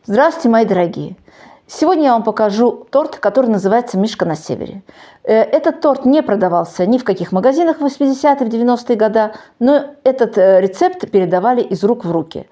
Здравствуйте, мои дорогие! Сегодня я вам покажу торт, который называется «Мишка на севере». Этот торт не продавался ни в каких магазинах в 80-е, в 90-е годы, но этот рецепт передавали из рук в руки.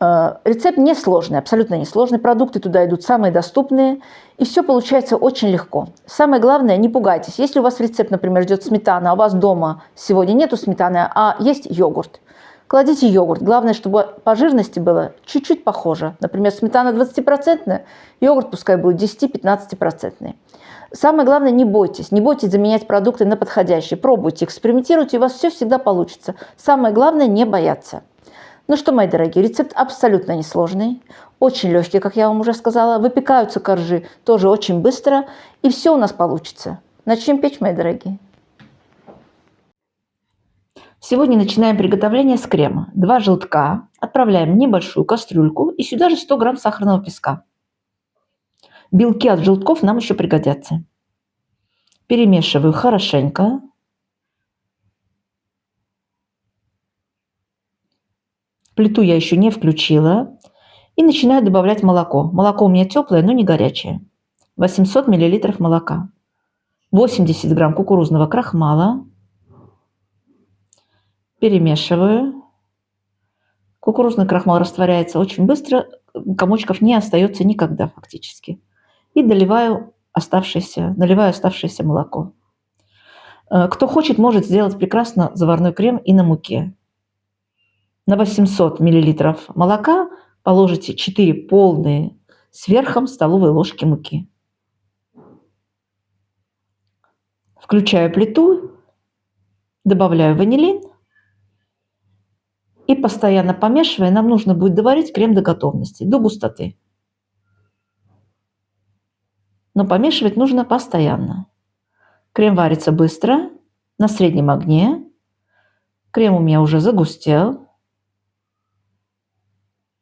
Рецепт несложный, абсолютно несложный. Продукты туда идут самые доступные, и все получается очень легко. Самое главное, не пугайтесь. Если у вас в рецепт, например, идет сметана, а у вас дома сегодня нету сметаны, а есть йогурт, кладите йогурт. Главное, чтобы по жирности было чуть-чуть похоже. Например, сметана 20%, йогурт пускай будет 10-15%. Самое главное, не бойтесь заменять продукты на подходящие. Пробуйте, экспериментируйте, и у вас все всегда получится. Самое главное, не бояться. Ну что, мои дорогие, рецепт абсолютно несложный, очень легкий, как я вам уже сказала. Выпекаются коржи тоже очень быстро, и все у нас получится. Начнем печь, мои дорогие. Сегодня начинаем приготовление с крема. 2 желтка отправляем в небольшую кастрюльку, и сюда же 100 грамм сахарного песка. Белки от желтков нам еще пригодятся. Перемешиваю хорошенько. Плиту я еще не включила. И начинаю добавлять молоко. Молоко у меня теплое, но не горячее. 800 мл молока. 80 грамм кукурузного крахмала. Перемешиваю. Кукурузный крахмал растворяется очень быстро, комочков не остается никогда фактически. И наливаю оставшееся молоко. Кто хочет, может сделать прекрасно заварной крем и на муке. На 800 мл молока положите 4 полные с верхом столовые ложки муки. Включаю плиту, добавляю ванилин и, постоянно помешивая, нам нужно будет доварить крем до готовности, до густоты. Но помешивать нужно постоянно. Крем варится быстро, на среднем огне. Крем у меня уже загустел.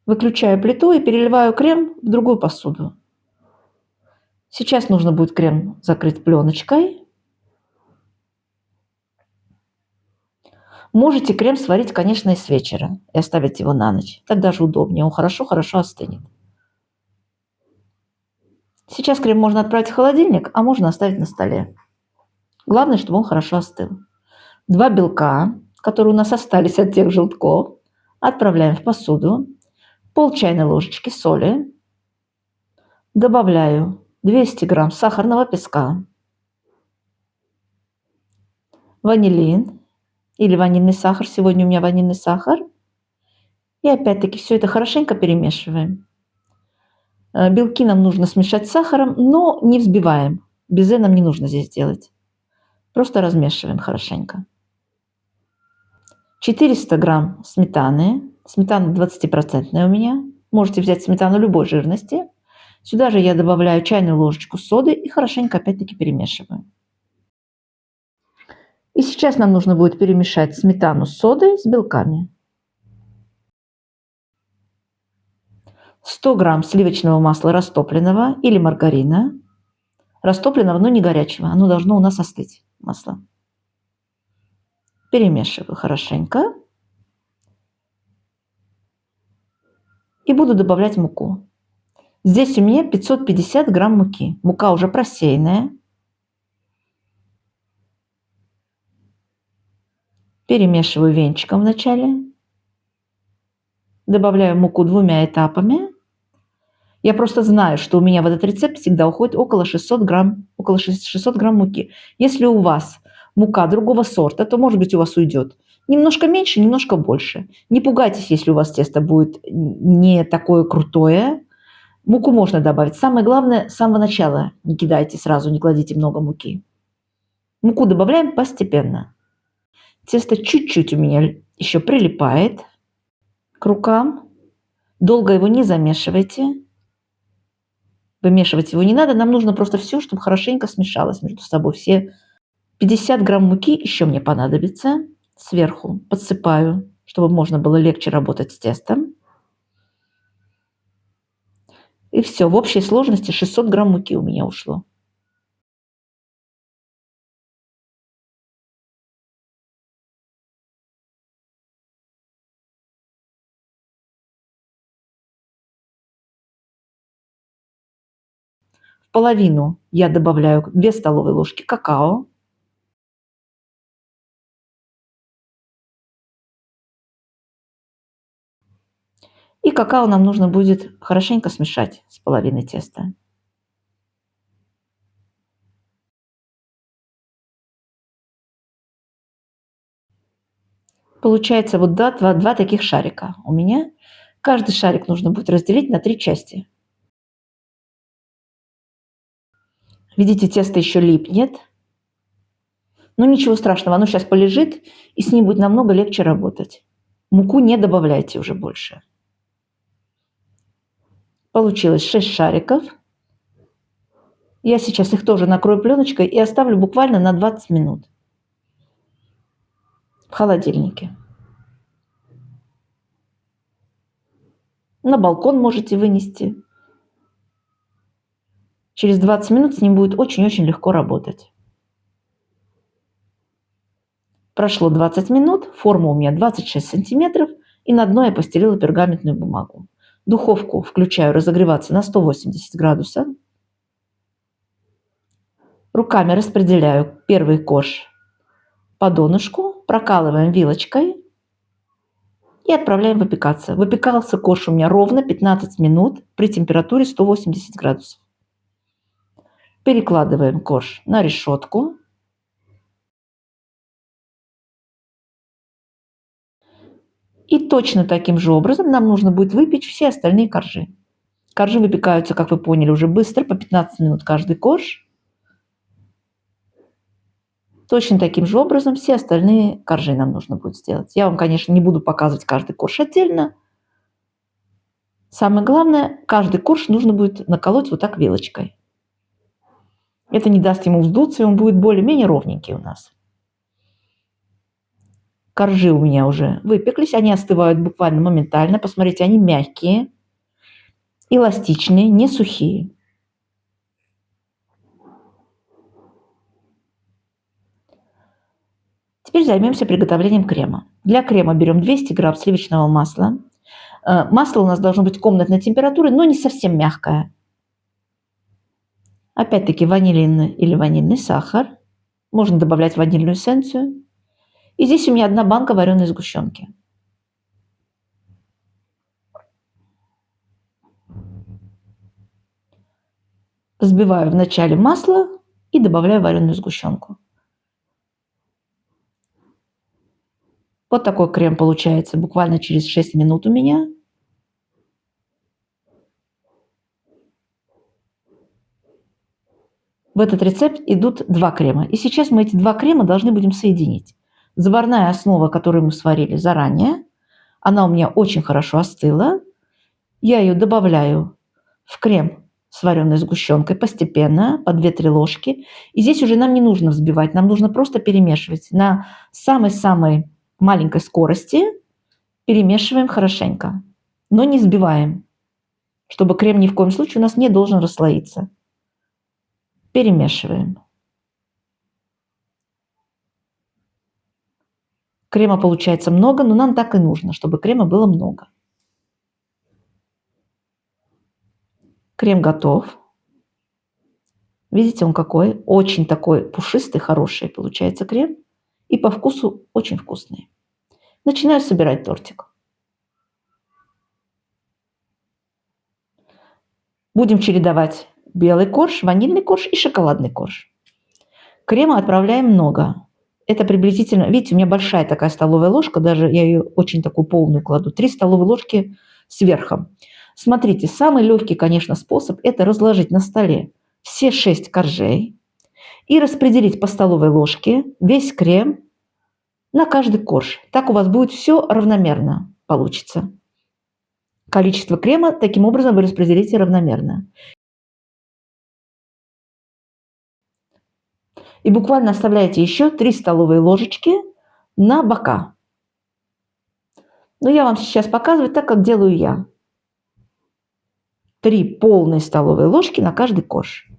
Выключаю плиту и переливаю крем в другую посуду. Сейчас нужно будет крем закрыть пленочкой. Можете крем сварить, конечно, и с вечера и оставить его на ночь. Так даже удобнее, он хорошо-хорошо остынет. Сейчас крем можно отправить в холодильник, а можно оставить на столе. Главное, чтобы он хорошо остыл. 2 белка, которые у нас остались от тех желтков, отправляем в посуду. Пол чайной ложечки соли. Добавляю 200 грамм сахарного песка. Ванилин или ванильный сахар. Сегодня у меня ванильный сахар. И опять-таки все это хорошенько перемешиваем. Белки нам нужно смешать с сахаром, но не взбиваем. Безе нам не нужно здесь делать. Просто размешиваем хорошенько. 400 грамм сметаны. Сметана 20% у меня. Можете взять сметану любой жирности. Сюда же я добавляю чайную ложечку соды и хорошенько опять-таки перемешиваю. И сейчас нам нужно будет перемешать сметану с содой с белками. 100 грамм сливочного масла растопленного или маргарина. Растопленного, но не горячего. Оно должно у нас остыть, масло. Перемешиваю хорошенько. И буду добавлять муку. Здесь у меня 550 грамм муки. Мука уже просеянная. Перемешиваю венчиком вначале. Добавляю муку 2 этапами. Я просто знаю, что у меня в этот рецепт всегда уходит около 600 грамм муки. Если у вас мука другого сорта, то, может быть, у вас уйдет немножко меньше, немножко больше. Не пугайтесь, если у вас тесто будет не такое крутое. Муку можно добавить. Самое главное, с самого начала не кидайте сразу, не кладите много муки. Муку добавляем постепенно. Тесто чуть-чуть у меня еще прилипает к рукам. Долго его не замешивайте. Вымешивать его не надо. Нам нужно просто все, чтобы хорошенько смешалось между собой. Все 50 грамм муки еще мне понадобится. Сверху подсыпаю, чтобы можно было легче работать с тестом. И все. В общей сложности 600 грамм муки у меня ушло. В половину я добавляю 2 столовые ложки какао. И какао нам нужно будет хорошенько смешать с половиной теста. Получается вот два таких шарика у меня. Каждый шарик нужно будет разделить на 3 части. Видите, тесто еще липнет. Но ничего страшного, оно сейчас полежит, и с ним будет намного легче работать. Муку не добавляйте уже больше. Получилось 6 шариков. Я сейчас их тоже накрою пленочкой и оставлю буквально на 20 минут в холодильнике. На балкон можете вынести. Через 20 минут с ним будет очень-очень легко работать. Прошло 20 минут, форма у меня 26 сантиметров, и на дно я постелила пергаментную бумагу. Духовку включаю разогреваться на 180 градусов. Руками распределяю первый корж по донышку, прокалываем вилочкой и отправляем выпекаться. Выпекался корж у меня ровно 15 минут при температуре 180 градусов. Перекладываем корж на решетку. И точно таким же образом нам нужно будет выпечь все остальные коржи. Коржи выпекаются, как вы поняли, уже быстро, по 15 минут каждый корж. Точно таким же образом все остальные коржи нам нужно будет сделать. Я вам, конечно, не буду показывать каждый корж отдельно. Самое главное, каждый корж нужно будет наколоть вот так вилочкой. Это не даст ему вздуться, и он будет более-менее ровненький у нас. Коржи у меня уже выпеклись, они остывают буквально моментально. Посмотрите, они мягкие, эластичные, не сухие. Теперь займемся приготовлением крема. Для крема берем 200 грамм сливочного масла. Масло у нас должно быть комнатной температуры, но не совсем мягкое. Опять-таки ванилин или ванильный сахар. Можно добавлять ванильную эссенцию. И здесь у меня 1 банка вареной сгущенки. Взбиваю вначале масло и добавляю вареную сгущенку. Вот такой крем получается буквально через 6 минут у меня. В этот рецепт идут 2 крема. И сейчас мы эти 2 крема должны будем соединить. Заварная основа, которую мы сварили заранее, она у меня очень хорошо остыла. Я ее добавляю в крем с вареной сгущенкой постепенно, по 2-3 ложки. И здесь уже нам не нужно взбивать, нам нужно просто перемешивать. На самой-самой маленькой скорости перемешиваем хорошенько, но не взбиваем, чтобы крем ни в коем случае у нас не должен расслоиться. Перемешиваем. Крема получается много, но нам так и нужно, чтобы крема было много. Крем готов. Видите, он какой? Очень такой пушистый, хороший получается крем. И по вкусу очень вкусный. Начинаю собирать тортик. Будем чередовать белый корж, ванильный корж и шоколадный корж. Крема отправляем много. Это приблизительно, видите, у меня большая такая столовая ложка, даже я ее очень такую полную кладу, 3 столовые ложки с верхом. Смотрите, самый легкий, конечно, способ – это разложить на столе все 6 коржей и распределить по столовой ложке весь крем на каждый корж. Так у вас будет все равномерно получится. Количество крема таким образом вы распределите равномерно. И буквально оставляете еще 3 столовые ложечки на бока. Но я вам сейчас показываю так, как делаю я. 3 полные столовые ложки на каждый корж.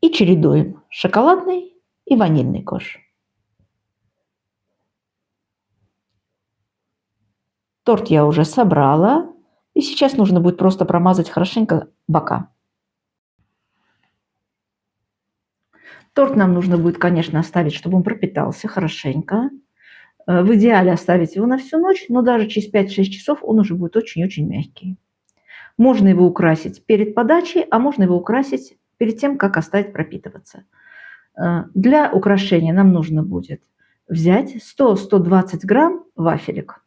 И чередуем шоколадный и ванильный корж. Торт я уже собрала. И сейчас нужно будет просто промазать хорошенько бока. Торт нам нужно будет, конечно, оставить, чтобы он пропитался хорошенько. В идеале оставить его на всю ночь, но даже через 5-6 часов он уже будет очень-очень мягкий. Можно его украсить перед подачей, а можно его украсить перед тем, как оставить пропитываться. Для украшения нам нужно будет взять 100-120 грамм вафелек.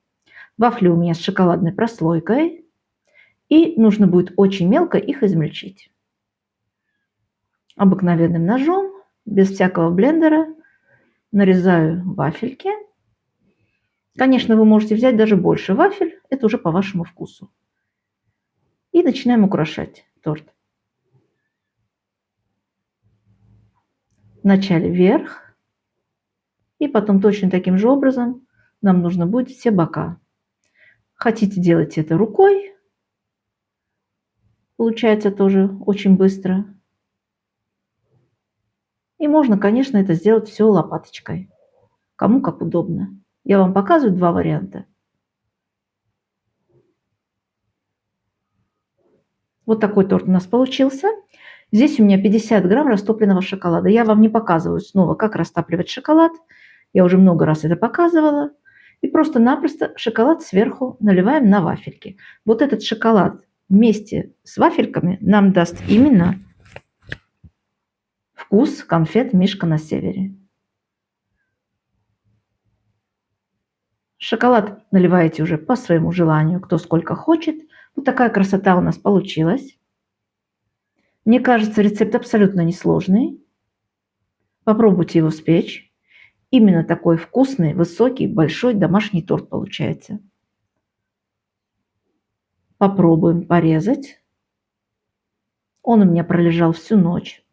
Вафли у меня с шоколадной прослойкой. И нужно будет очень мелко их измельчить. Обыкновенным ножом, без всякого блендера, нарезаю вафельки. Конечно, вы можете взять даже больше вафель, это уже по вашему вкусу. И начинаем украшать торт. Вначале вверх, и потом точно таким же образом нам нужно будет все бока. Хотите делать это рукой, получается тоже очень быстро. И можно, конечно, это сделать все лопаточкой, кому как удобно. Я вам показываю два варианта. Вот такой торт у нас получился. Здесь у меня 50 грамм растопленного шоколада. Я вам не показываю снова, как растапливать шоколад. Я уже много раз это показывала. И просто-напросто шоколад сверху наливаем на вафельки. Вот этот шоколад вместе с вафельками нам даст именно вкус конфет «Мишка на севере». Шоколад наливаете уже по своему желанию, кто сколько хочет. Вот такая красота у нас получилась. Мне кажется, рецепт абсолютно несложный. Попробуйте его спечь. Именно такой вкусный, высокий, большой домашний торт получается. Попробуем порезать. Он у меня пролежал всю ночь.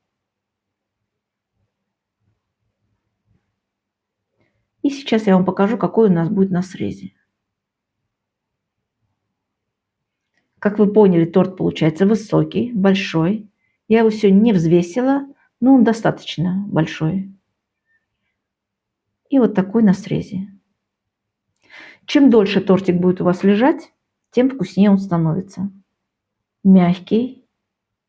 И сейчас я вам покажу, какой у нас будет на срезе. Как вы поняли, торт получается высокий, большой. Я его сегодня не взвесила, но он достаточно большой. И вот такой на срезе. Чем дольше тортик будет у вас лежать, тем вкуснее он становится. Мягкий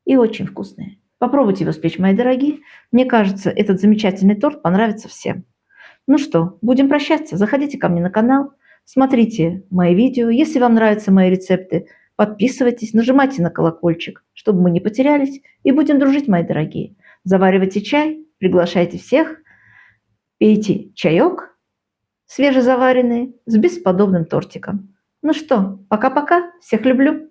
и очень вкусный. Попробуйте его спечь, мои дорогие. Мне кажется, этот замечательный торт понравится всем. Ну что, будем прощаться. Заходите ко мне на канал, смотрите мои видео. Если вам нравятся мои рецепты, подписывайтесь, нажимайте на колокольчик, чтобы мы не потерялись. И будем дружить, мои дорогие. Заваривайте чай, приглашайте всех, пейте чаек свежезаваренный с бесподобным тортиком. Ну что, пока-пока. Всех люблю.